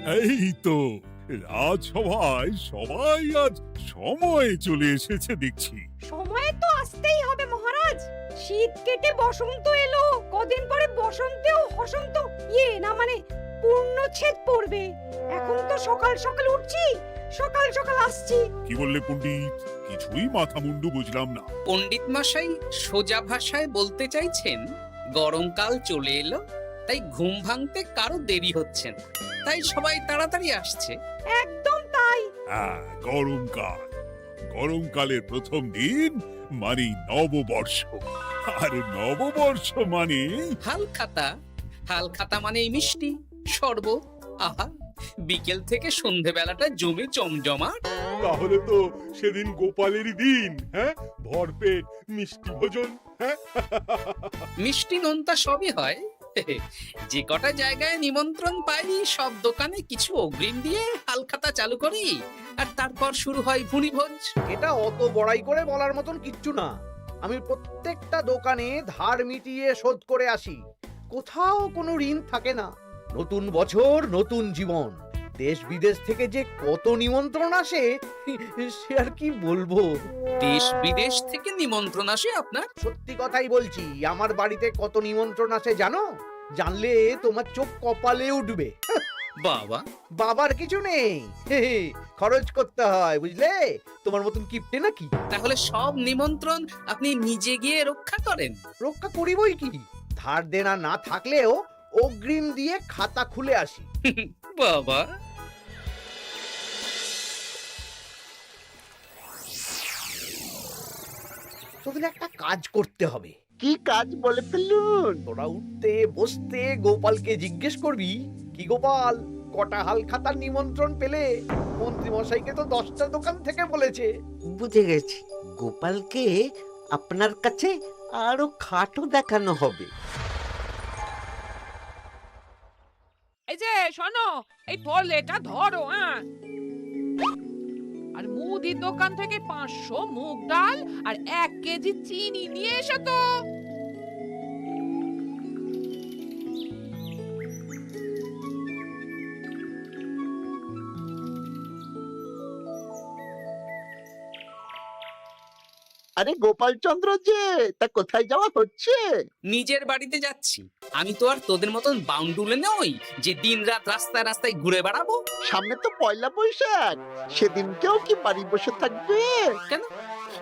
এই তো রাজসভায় সবাই আজ সময়ে চলে এসেছে দেখছি। সময়ে তো আসতেই হবে মহারাজ। শীত কেটে বসন্ত এলো, কদিন পরে বসন্তেও হসন্ত না মানে পূর্ণচ্ছেদ পড়বে। এখন তো সকাল সকাল উঠছি, সকাল সকাল আসছি। কি বললে পণ্ডিত? কিছুই মাথা মুন্ডু বুঝলাম না। পণ্ডিত মশাই সোজা ভাষায় বলতে চাইছেন গরমকাল চলে এলো, তাই ঘুম ভাঙতে কারো দেরি হচ্ছে না, তাই সবাই তাড়াতাড়ি আসছে। একদম তাই। হ্যাঁ, গরমকাল। গরমকালের প্রথম দিন মানে নববর্ষ, আর নববর্ষ মানে হালখাতা, হালখাতা মানে মিষ্টি শরবত। আহা, বিকেল থেকে সন্ধেবেলাটা জমে জমজমাট। তাহলে তো সেদিন গোপালেরই দিন, হ্যাঁ? ভরপেট মিষ্টি ভোজন, হ্যাঁ? মিষ্টি নোনতা সবই হয়। যে কটা জায়গায় নিমন্ত্রণ পাই সব দোকানে কিছু অগ্রিম দিয়ে হালখাতা চালু করি, আর তারপর শুরু হয় ভুরিভোজ। এটা অত বড়াই করে বলার মতন কিচ্ছু না। আমি প্রত্যেকটা দোকানে ধার মিটিয়ে শোধ করে আসি, কোথাও কোনো ঋণ থাকে না। নতুন বছর নতুন জীবন, দেশ বিদেশ থেকে যে কত নিমন্ত্রণ আসে সে আর কি বলবো। দেশ বিদেশ থেকে নিমন্ত্রণ আসে আপনার? সত্যি কথাই বলছি, আমার বাড়িতে কত নিমন্ত্রণ আসে জানো? জানলে তোমার চোখ কপালে উঠবে। বাবা, বাবার কিছু নেই, খরচ করতে হয়, বুঝলে? তোমার মতন কিপটে নাকি? তাহলে সব নিমন্ত্রণ আপনি নিজে গিয়ে রক্ষা করেন? রক্ষা করিবই কি, ধার দেনা না থাকলেও অগ্রিম দিয়ে খাতা খুলে আসি। বাবা, তোদের একটা কাজ করতে হবে। কি কাজ বলে ফেলুন? তোরা উঠতে বসতে গোপালকে জিজ্ঞেস করবি, কি গোপাল, কটা হাল খাতার নিমন্ত্রণ পেলে? মন্ত্রী মশাইকে তো 10টা দোকান থেকে বলেছে। বুঝে গেছি, গোপালকে আপনার কাছে আরো খাটো দেখানো হবে। এই যে শোনো, এই থলেটা ধরো, হ্যাঁ? আর মুদির দোকান থেকে 500 মুগ ডাল আর 1 কেজি চিনি নিয়ে এসো তো। আরে গোপাল চন্দ্র যে, তা কোথায় যাওয়া হচ্ছে? নিজের বাড়িতে যাচ্ছি। আমি তো আর তোদের মতন বাউন্ডুলে নই যে দিনরাত রাস্তায় রাস্তায় ঘুরে বেড়াবো। সামনে তো পয়লা বৈশাখ, সেদিন কেউ কি বাড়ি বসে থাকবে? কেন?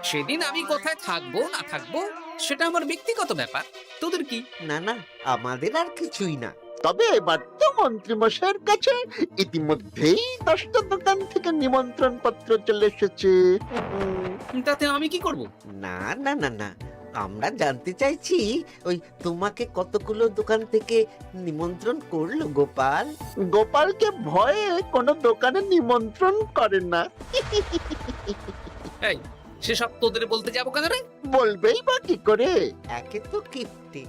সেদিন আমি কোথায় থাকবো না থাকবো সেটা আমার ব্যক্তিগত ব্যাপার, তোদের কি? না না, আমাদের আর কিছুই না। তবে এবার তো মন্ত্রী মশাইয়ের কাছে ইতিমধ্যেই 10টা দোকান থেকে নিমন্ত্রণ পত্র চলে এসেছে। তাতে আমি কি করব? না না না না, আমরা জানতে চাইছি ওই তোমাকে কতগুলো দোকান থেকে নিমন্ত্রণ করলো গোপাল? গোপালকে ভয়ে কোনো দোকানে নিমন্ত্রণ করে না। এই, সেসব তোদের বলতে যাবো কেন রে? বলবেই বা কি করে? একে তো কিপ্টে,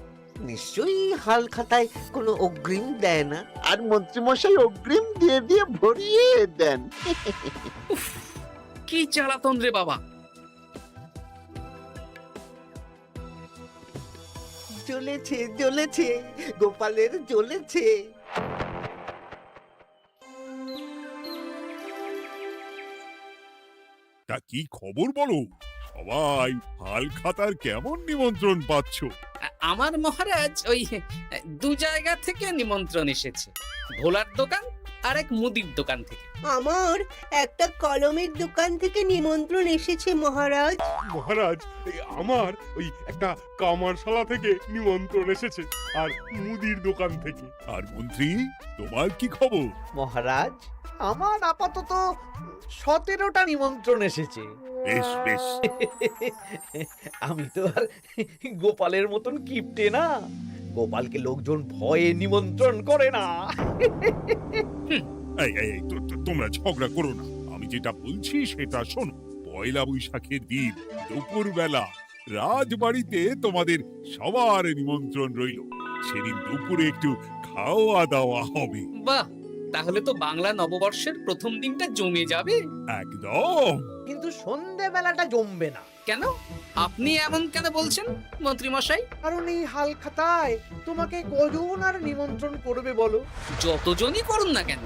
নিশ্চয়ই হাল খাতায় কোনো অগ্রিম দেয় না, আর মন্ত্রীমশাই অগ্রিম দিয়ে দিয়ে ভরিয়ে দেন। কি জ্বালাতন রে বাবা! জ্বলেছে জ্বলেছে, গোপালের জ্বলেছে। তা কি খবর বলো? সবাই হালখাতার কেমন নিমন্ত্রণ পাচ্ছ? আমার মহারাজ ওই 2 জায়গা থেকে নিমন্ত্রণ এসেছে, ভোলার দোকান আর এক মুদির দোকান থেকে। আমার একটা কলমের দোকান থেকে নিমন্ত্রণ এসেছে মহারাজ। মহারাজ, আমার ওই একটা কামারশালা থেকে নিমন্ত্রণ এসেছে, আর মুদির দোকান থেকে। আর মন্ত্রী, তোমার কি খবর? মহারাজ, আমার আপাতত 17টা নিমন্ত্রণ এসেছে। বেশ বেশ। আমি তো আর গোপালের মতন কিপটে না, গোপালকে লোকজন ভয়ে নিমন্ত্রণ করে না। এই এই এই, তোমরা ঝগড়া করো না। আমি যেটা বলছি সেটা শোনো। পয়লা বৈশাখের দিন দুপুর বেলা রাজবাড়িতে তোমাদের সবার নিমন্ত্রণ রইল। সেদিন দুপুরে একটু খাওয়া দাওয়া হবে। বাহ, তাহলে তো বাংলা নববর্ষের প্রথম দিনটা জমে যাবে। একদম। কিন্তু সন্ধেবেলাটা জমবে না। কেন? আপনি এমন কেন বলছেন মন্ত্রী মশাই? কারণ এই হাল খাতায় তোমাকে কজন আর নিমন্ত্রণ করবে বলো? যতজনই করুন না কেন,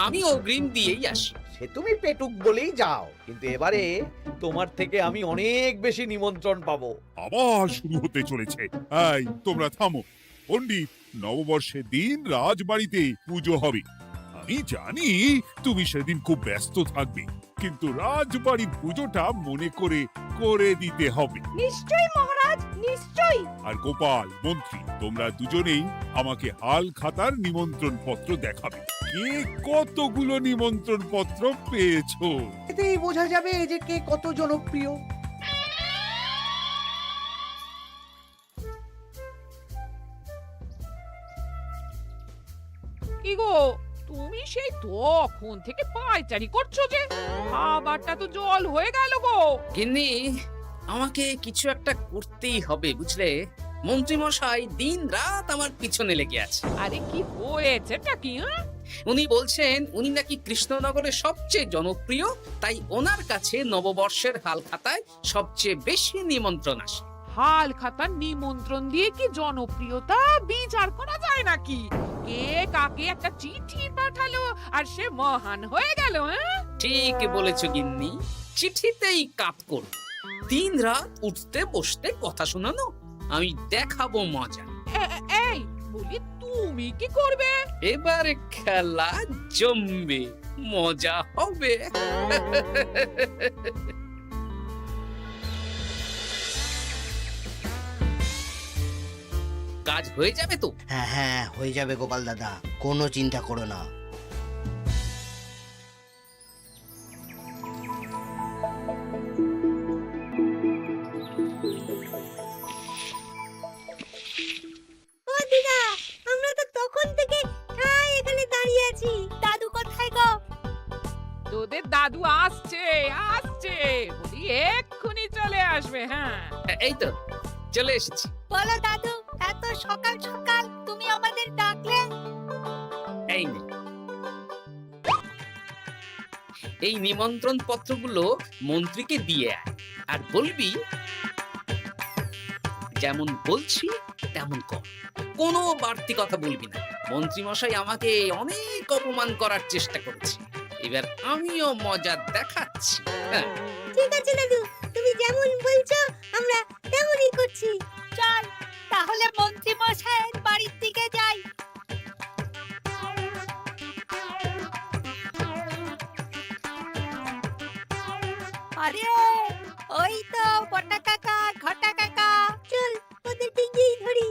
আমি অগ্রিম দিয়েই আসি। সে তুমি পেটুক বলেই যাও, কিন্তু এবারে তোমার থেকে আমি অনেক বেশি নিমন্ত্রণ পাবো। আবার শুরু হতে চলেছে। এই তোমরা থামো। পণ্ডিত, নববর্ষের দিন রাজবাড়িতে পুজো হবে। আমি জানি তুমি সেদিন খুব ব্যস্ত থাকবে, কিন্তু রাজবাড়ির পুজোটা মনে করে করে দিতে হবে। নিশ্চয়ই মহারাজ, নিশ্চয়ই। আর গোপাল, মন্ত্রী, তোমরা দুজনেই আমাকে হাল খাতার নিমন্ত্রণ পত্র দেখাবে। কে কতগুলো নিমন্ত্রণ পত্র পেয়েছো? এতেই বোঝা যাবে যে কে কত জনপ্রিয়। কি গো, তুমি সেই তখন থেকে পায়চারি করছো যে? খাবারটা তো জল হয়ে গেল গো। গিন্নি, আমাকে কিছু একটা করতেই হবে বুঝলে। মন্ত্রী মশাই দিন রাত আমার পিছনে লেগে আছে। আরে কি হয়েছেটা কি? হ্যাঁ, উনি বলছেন উনি নাকি কৃষ্ণনগরের সবচেয়ে জনপ্রিয়, তাই ওনার কাছে নববর্ষের হাল খাতায় সবচেয়ে বেশি নিমন্ত্রণ আসে। হাল খাতার নিমন্ত্রণ দিয়ে কি জনপ্রিয়তা বিচার করা যায় নাকি? কে কাকে একটা চিঠি পাঠালো আর সে মহান হয়ে গেল? হ্যাঁ, ঠিক বলেছ গিন্নি, চিঠিতেই কাপ করো। দিন রাত উঠতে বসতে কথা শোনানো, আমি দেখাবো মজা। এই বলি, তুমি কি করবে? এবারে খেলা জমবে, মজা হবে। কাজ হয়ে যাবে তো? হ্যাঁ হ্যাঁ, হয়ে যাবে গোপাল দাদা, কোনো চিন্তা করো না। ও দিদা, আমরা তো তখন থেকে এখানে দাঁড়িয়ে আছি। দাদু কোথায় গো? তোদের দাদু আসছে আসছে, বলি এক্ষুনি চলে আসবে। হ্যাঁ, এই তো চলে এসেছি। বলো দাদু, এত সকাল সকাল তুমি আমাদের ডাকলে? এই নে, এই নিমন্ত্রণ পত্রগুলো মন্ত্রীকে দিয়ে আয়, আর বলবি যেমন বলছি তেমন কর, কোনো বাড়তি কথা বলবি না। মন্ত্রী মশাই আমাকে অনেক অপমান করার চেষ্টা করেছে, এবার আমিও মজা দেখাচ্ছি। হ্যাঁ, ঠিক আছে দাদু, তুমি যেমন বলছো আমরা তেমনই করছি। চল তাহলে মন্ত্রী মশাইয়ের বাড়ির দিকে যাই। আরে ওই তো বটা কাকা, ঘটা কাকা। চল ওদের দিকেই ধরি।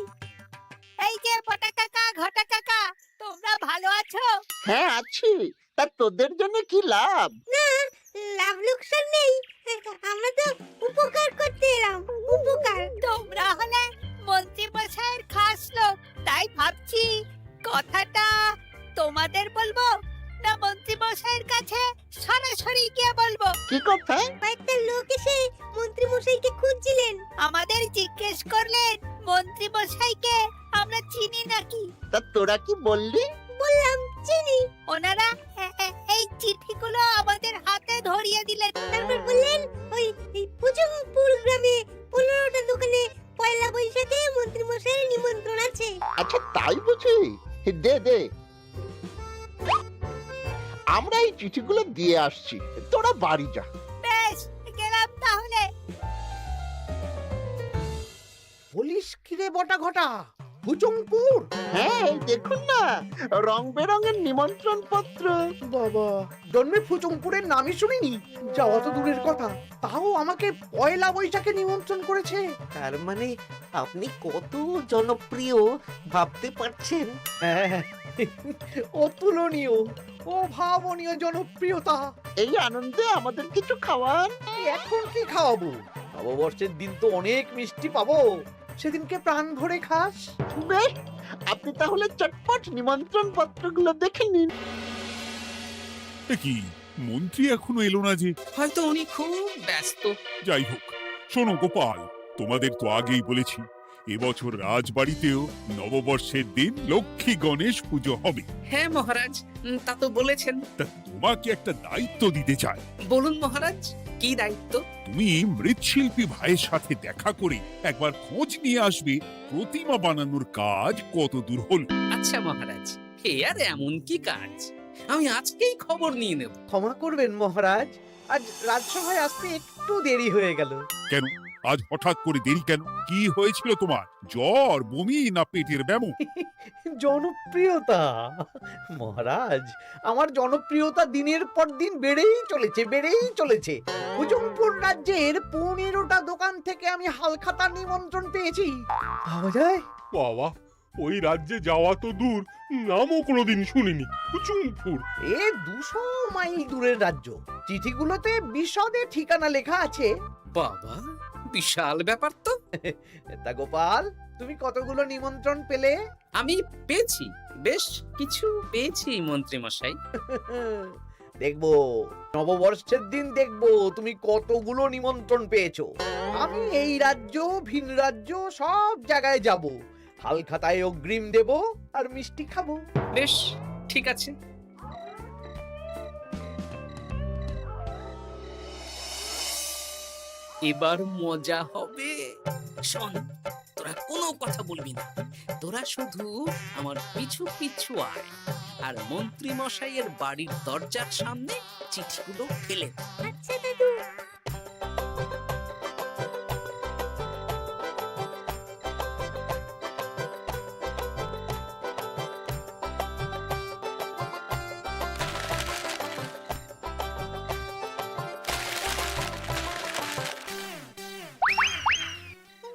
এই যে বটা কাকা, ঘটা কাকা, তোমরা ভালো আছো? হ্যাঁ আছি। তা তোদের জন্য কি লাভ? না, লাভ লোকসান নেই, আমরা তো উপকার করতে এলাম। উপকার? তোমরা হলে মন্ত্রী মশাইয়ের খাস লোক, তাই ভাবছি কথাটা তোমাদের বলবো না মন্ত্রী মশাইয়ের কাছে সরাসরি গিয়ে বলবো। কি কথা? কয়েকটা লোক এসে মন্ত্রী মশাইকে খুঁজছিলেন, আমাদের জিজ্ঞেস করলেন মন্ত্রী মশাইকে আমরা চিনি নাকি। তা তোরা কি বললি? বললাম চিনি। ওনারা এই চিঠিগুলো আমাদের হাতে ধরিয়ে দিলেন, তারপর বললেন ওই পুজংপুর গ্রামে 15টা দোকানে পয়লা বৈশাখে মন্ত্রী মশাইয়ের নিমন্ত্রণ আছে। আচ্ছা তাই বুঝি? দে দে, আমরা এই চিঠিগুলো দিয়ে আসছি, তোরা বাড়ি যা। বেশ, গেলাম তাহলে। বলিস কিরে বটা ঘটা, ভুজংপুর? হ্যাঁ এই দেখুন না, রং বেরঙের নিমন্ত্রণ পত্র। বাবা, জন্মে ফুচুংপুরের নামই শুনিনি, যাওয়া তো দূরের কথা, তাও আমাকে পয়লা বৈশাখে নিমন্ত্রণ করেছে। তার মানে আপনি কত জনপ্রিয় ভাবতে পারছেন? হ্যাঁ, অতুলনীয়, অভাবনীয় জনপ্রিয়তা। এই আনন্দে আমাদের কিছু খাওয়ান। এখন কি খাওয়াবো? নববর্ষের দিন তো অনেক মিষ্টি পাবো, সেদিনকে প্রাণ ভরে খাস। বেশ, আপনি তাহলে চটপট নিমন্ত্রণ পত্রগুলো দেখে নিন। এ কি, মন্ত্রী এখনো এলো না যে? হয়তো উনি খুব ব্যস্ত। যাই হোক, শোনো গোপাল, তোমাদের তো আগেই বলেছি এবছর রাজবাড়িতেও নববর্ষের দিন লক্ষ্মী গণেশ পুজো হবে। হ্যাঁ মহারাজ, তা তো বলেছেন। তা তোমাকে একটা দায়িত্ব দিতে চাই। বলুন মহারাজ। কি দায়িত্ব? তুমি মৃৎশিল্পী ভাইয়ের সাথে দেখা করে একবার খোঁজ নিয়ে আসবে প্রতিমা বানানোর কাজ কত দূর হলো। আচ্ছা মহারাজ, হে আর এমন কি কাজ, আমি আজকেই খবর নিয়ে নেব। ক্ষমা করবেন মহারাজ, আজ রাজসভায় আসতে একটু দেরি হয়ে গেল। কেন আজ হঠাৎ করে দেরি কেন? কি হয়েছিল তোমার? জ্বর, বমি না পেটের ব্যামো? জনপ্রিয়তা মহারাজ, আমার জনপ্রিয়তা দিনের পর দিন বেড়েই চলেছে। হুজুমপুর রাজ্যের 15টা দোকান থেকে আমি হালখাতার নিমন্ত্রণ পেয়েছি। ভাবা যায়? বাবা, ওই রাজ্যে যাওয়া তো দূর, নামও কোনোদিন শুনিনি। হুজুমপুর। এ 200 মাইল দূরের রাজ্য। চিঠিগুলোতে বিশদে ঠিকানা লেখা আছে। বাবা, বিশাল ব্যাপার তো। তা গোপাল, তুমি কতগুলো নিমন্ত্রণ পেলে? আমি পেয়েছি, বেশ কিছু পেয়েছি মন্ত্রী মশাই। দেখবো নববর্ষের দিন দেখবো তুমি কতগুলো নিমন্ত্রণ পেয়েছো। আমি এই রাজ্য ভিন রাজ্য সব জায়গায় যাব, হালখাতায় অগ্রিম দেব আর মিষ্টি খাবো। বেশ, ঠিক আছে। এবার মজা হবে। শোন, তোরা কোনো কথা বলবি না, তোরা শুধু আমার পিছু পিছু আয় আর মন্ত্রী মশাইয়ের বাড়ির দরজার সামনে চিঠিগুলো ফেলে দে। আচ্ছা দাদু।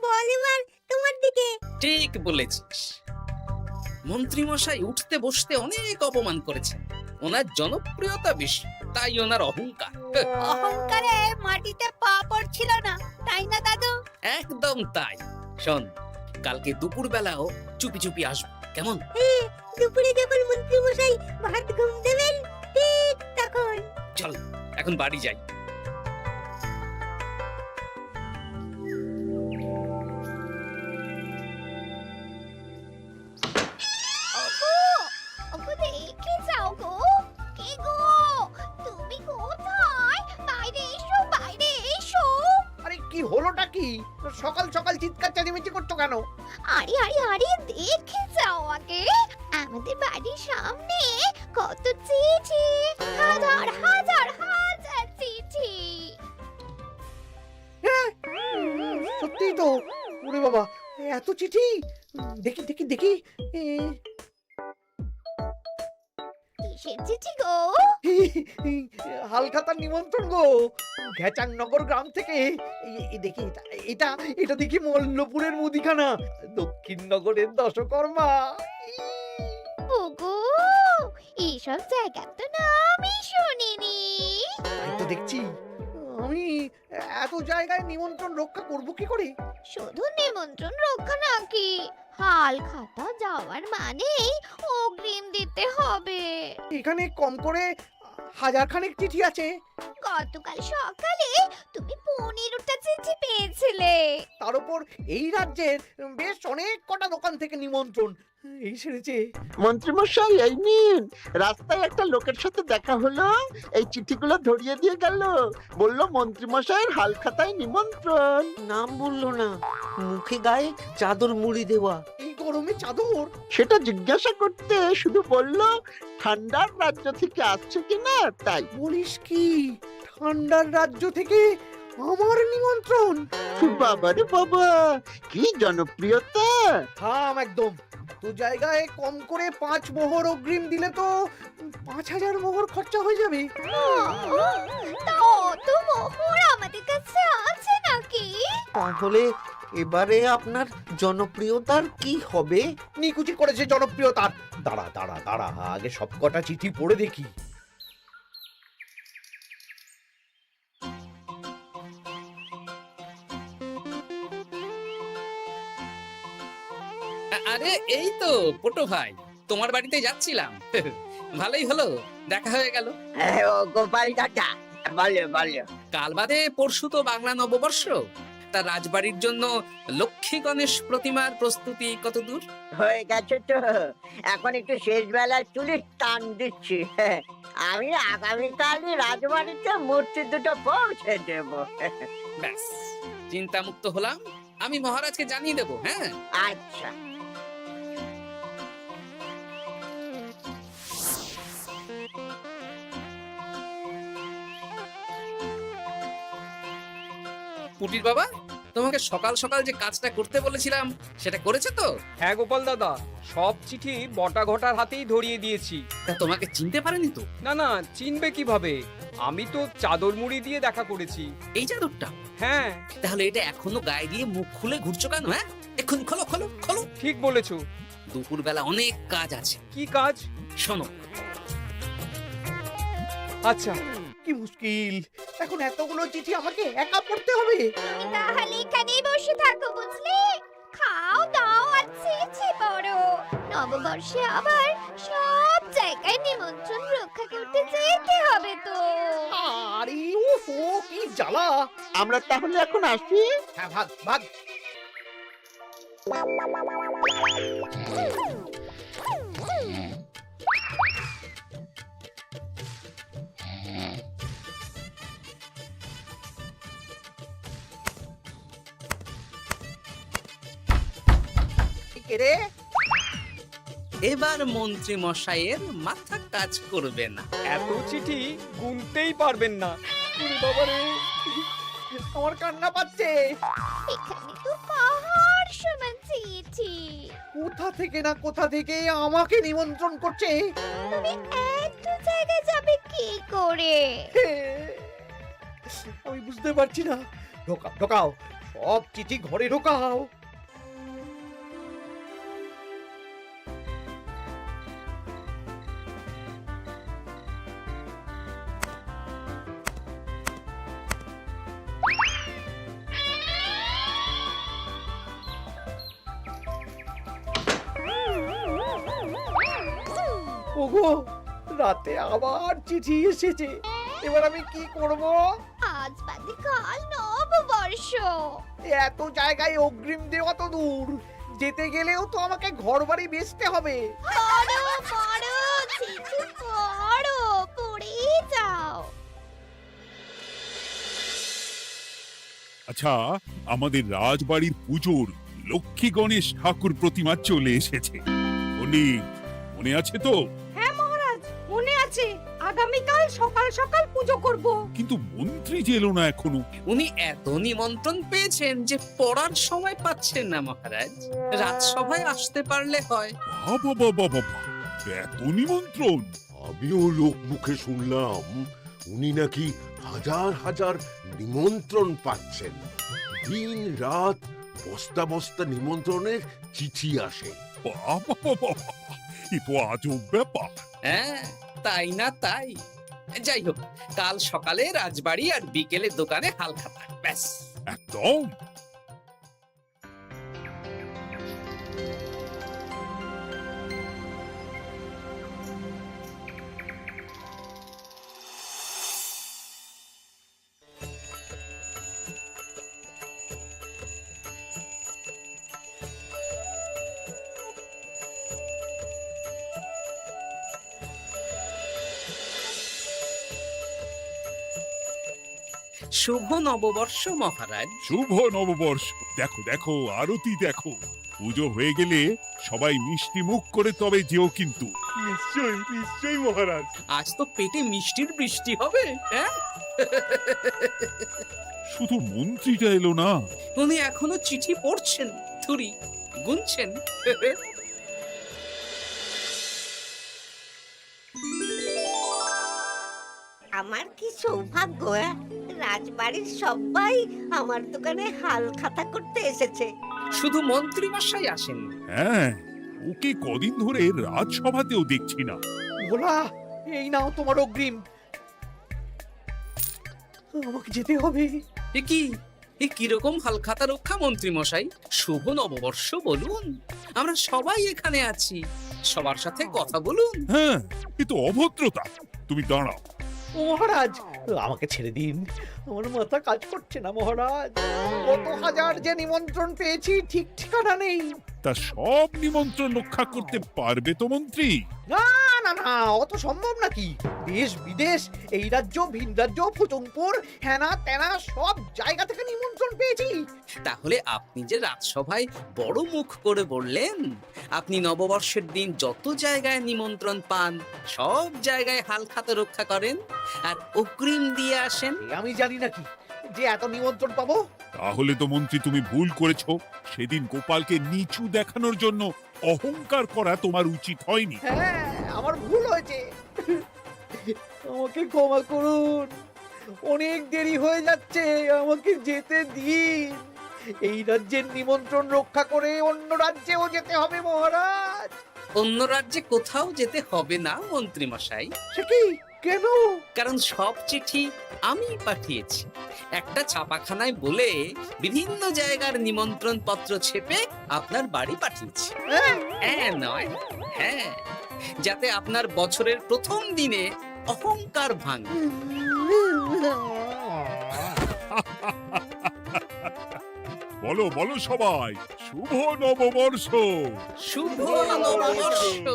বল এবার তোমার দিকে। ঠিক বলেছিস, মন্ত্রী মশাই উঠতে বসতে অনেক অপমান করেছেন। ওনার জনপ্রিয়তা বেশি, তাই ওনার অহংকার। অহংকারে মাটিতে পা পড়ছিল না, তাই না দাদু? একদম তাই। শোন, কালকে দুপুর বেলাও চুপি চুপি আসবো, কেমন? দুপুরে যখন মন্ত্রী মশাই ভাত ঘুম দেবেন ঠিক তখন। চল এখন বাড়ি যাই। দেখে যাও গো। কে গো? তুমি কোথায়? বাইরে এসো, বাইরে এসো। আরে কি হলোটা কি? সকাল সকাল চিৎকার চেঁচামেচি করছো কেন? আরে আরে আরে, দেখে যাও আগে। আমাদের বাড়ির সামনে কত চিঠি, হাজার হাজার হাজার চিঠি। সত্যি তো। ওরে বাবা, এত চিঠি! দেখি দেখি দেখি। কিসের চিঠি গো? হালখাতার নিমন্ত্রণ গো, ঘেচাংনগর গ্রাম থেকে। দেখি এটা এটা দেখি মল্লপুরের মুদিখানা, দক্ষিণনগরের দশকর্মা। ওগো, এইসব জায়গা তো নামই শুনিনি। তাই তো দেখছি। আমি এত জায়গায় নিমন্ত্রণ রক্ষা করব কি করে? শুধু নিমন্ত্রণ রক্ষা নাকি, হালখাতা যাওয়ার মানেই অগ্রিম দিতে হবে। এখানে কম করে 1000 খানেক চিঠি আছে। গতকাল সকালে তুমি 15টা চিঠি পেয়েছিলে। তার উপর এই রাজ্যের বেশ অনেক কটা দোকান থেকে নিমন্ত্রণ এই সেরেছে। মন্ত্রীমশাই, এই নিন। রাস্তায় একটা লোকের সাথে দেখা হলো, এই চিঠিগুলো ধরিয়ে দিয়ে গেল, বলল মন্ত্রীমশাইয়ের হালখাতায় নিমন্ত্রণ। নাম বললো না, মুখে গায়ে চাদর মুড়ি দেওয়া। এই গরমে চাদর? সেটা জিজ্ঞাসা করতে শুধু বলল ঠান্ডার রাজ্য থেকে আসছে কিনা তাই। বলিস কি? ঠান্ডার রাজ্য থেকে আমার নিমন্ত্রণ? বাবারে বাবা, কি জনপ্রিয়তা! থাম একদম। তো জায়গায় কম করে 5 মোহর অগ্রিম দিলে তো 5000 মোহর খরচা হয়ে যাবে। তা অত মোহর আমাদের কাছে আছে নাকি? তাহলে এবারে আপনার জনপ্রিয়তার কি হবে? নিকুচি করেছে জনপ্রিয়তার। দাঁড়া দাঁড়া দাঁড়া, আগে সবকটা চিঠি পড়ে দেখি। আরে এই তো পটো ভাই, তোমার বাড়িতে যাচ্ছিলাম। ভালোই হলো, দেখা হয়ে গেল। গোপাল দাদা, বলো বলো। কাল বাদে পরশু তো বাংলা নববর্ষ, তা রাজবাড়ির জন্য লক্ষ্মী গণেশ প্রতিমার প্রস্তুতি কত দূর? হয়ে গেছে তো, এখন একটু শেষ বেলার চুলির টান দিচ্ছি। আমি আগামীকালই রাজবাড়িতে মূর্তি দুটো পৌঁছে দেব। ব্যাস, চিন্তামুক্ত হলাম। আমি মহারাজকে জানিয়ে দেবো। হ্যাঁ, আচ্ছা। পুটির বাবা, তোমাকে সকাল সকাল যে কাজটা করতে বলেছিলাম সেটা করেছো তো? হ্যাঁ গোপাল দাদা, সব চিঠি বটা ঘটার হাতেই ধরিয়ে দিয়েছি। তা তোমাকে চিনতে পারেনি তো? না না, চিনবে কিভাবে? আমি তো চাদর মুড়ি দিয়ে দেখা করেছি। এই চাদরটা? হ্যাঁ। তাহলে এটা এখনো গায়ে দিয়ে মুখ খুলে ঘুরছো কেন? হ্যাঁ, এক্ষুনি খোলো খোলো খোলো। ঠিক বলেছো। দুপুরবেলা অনেক কাজ আছে। কি কাজ? শোনো। আচ্ছা। কি মুশকিল, এখন এতগুলো চিঠি আমাকে একা পড়তে হবে। তাহলে এখানেই বসে থাকো, বুঝলে? খাও দাও আর ছিছি পড়ো। নববর্ষে আবার সব জায়গায় নিমন্ত্রণ রক্ষা করতে যেতে হবে তো। আরে ওহো, কি জ্বালা। আমরা তাহলে এখন আসি। হ্যাঁ, ভাগ ভাগ। কে রে? এবার মন্ত্রী মশাইয়ের মাথা কাজ করবে না। এত চিঠি গুনতেই পারবেন না। ওরে বাবা রে, আমার কান্না পাচ্ছে। এখানে তো পাহাড় সমান চিঠি। কোথা থেকে না কোথা থেকে আমাকে নিমন্ত্রণ করছে। তুমি এত জায়গায় যাবে কি করে? আমি বুঝতে পারছি না। ঢোকাও ঢোকাও, সব চিঠি ঘরে ঢোকাও। ওগো, রাতে আবার চিঠি এসেছে। এবার আমি কি করব? আজ বাদে কাল নববর্ষ। এত জায়গায় অগ্রিম দেওয়া তো দূর, যেতে গেলেও তো আমাকে ঘর বাড়ি বেচতে হবে। পড়ো পড়ো চিঠি পড়ো, পড়ে যাও। আচ্ছা, আমাদের রাজবাড়ির পুজোর লক্ষ্মী গণেশ ঠাকুর প্রতিমা চলে এসেছে। মনে আছে তো? হ্যাঁ মহারাজ, মনে আছে। আগামীকাল সকাল সকাল পুজো করব। কিন্তু মন্ত্রী যে এলো না এখনো। উনি এত নিমন্ত্রণ পেয়েছেন যে পড়ার সময় পাচ্ছেন না মহারাজ। রাজসভায় আসতে পারলে হয়। বাবা বাবা বাবা, এত নিমন্ত্রণ! আমিও লোক মুখে শুনলাম উনি নাকি হাজার হাজার নিমন্ত্রণ পাচ্ছেন। দিন রাত বস্তা বস্তা নিমন্ত্রণের চিঠি আসে। বাবা বাবা, এ তো আজব ব্যাপার। হ্যাঁ, তাই না তাই। যাই হোক, কাল সকালে রাজবাড়ি আর বিকেলে দোকানে হালখাতা। ব্যাস। একদম। শুভ নববর্ষ মহারাজ। শুভ নববর্ষ। দেখো দেখো, আরতি দেখো। পুজো হয়ে গেলে সবাই মিষ্টি মুখ করে তবে যেও কিন্তু। নিশ্চয়ই নিশ্চয়ই মহারাজ। আজ তো পেটে মিষ্টির বৃষ্টি হবে। হ্যাঁ, শুধু মন্ত্রীটা এলো না। উনি এখনো চিঠি পড়ছেন, থুরি গুনছেন। আমার কি সৌভাগ্য! রাজবাড়ির সবাই আমার দোকানে হাল খাতা করতে এসেছে। শুধু মন্ত্রী মশাই আসেন। হ্যাঁ, ওকে কদিন ধরে রাজসভাতেও দেখছি না। ভোলা, এই নাও তোমার অগ্রিম। আমাকে যেতে হবে। এ কিরকম হালখাতা রক্ষা মন্ত্রী মশাই? শুভ নববর্ষ বলুন, আমরা সবাই এখানে আছি। সবার সাথে কথা বলুন। হ্যাঁ, এ তো অভদ্রতা। তুমি দাঁড়াও। ও মহারাজ, আমাকে ছেড়ে দিন। আমার মাথা কাজ করছে না মহারাজ। কত হাজার যে নিমন্ত্রণ পেয়েছি, ঠিক ঠিকানা নেই। তা সব নিমন্ত্রণ রক্ষা করতে পারবে তো মন্ত্রী? না না না অত সম্ভব নাকি? দেশ বিদেশ, এই রাজ্য ভিন রাজ্য, ফতুংপুর, হেনা তেনা সব জায়গা থেকে নিমন্ত্রণ পেয়েছি। তাহলে আপনি যে রাজসভায় বড় মুখ করে বললেন আপনি নববর্ষের দিন যত জায়গায় নিমন্ত্রণ পান সব জায়গায় হালখাতা রক্ষা করেন আর অগ্রিম দিয়ে আসেন। এ আমি জানি নাকি যে এত নিমন্ত্রণ পাবো? তাহলে তো মন্ত্রী তুমি ভুল করেছো। সেদিন গোপালকে নিচু দেখানোর জন্য অহংকার করা তোমার উচিত হয়নি। হ্যাঁ, আমার ভুল হয়েছে, আমাকে ক্ষমা করুন। অনেক দেরি হয়ে যাচ্ছে, আমাকে যেতে দিন। এই রাজ্যের নিমন্ত্রণ রক্ষা করে অন্য রাজ্যেও যেতে হবে মহারাজ। অন্য রাজ্যে কোথাও যেতে হবে না মন্ত্রী মশাই, সে কি? কেন? কারণ সব চিঠি আমি পাঠিয়েছি। একটা ছাপাখানায় বলে বিভিন্ন জায়গার নিমন্ত্রণ পত্র ছেপে আপনার বাড়ি পাঠিয়েছি। হ্যাঁ? হ্যাঁ নয় হ্যাঁ, যাতে আপনার বছরের প্রথম দিনে অহংকার ভাঙে। বলো বলো সবাই, শুভ নববর্ষ। শুভ নববর্ষ।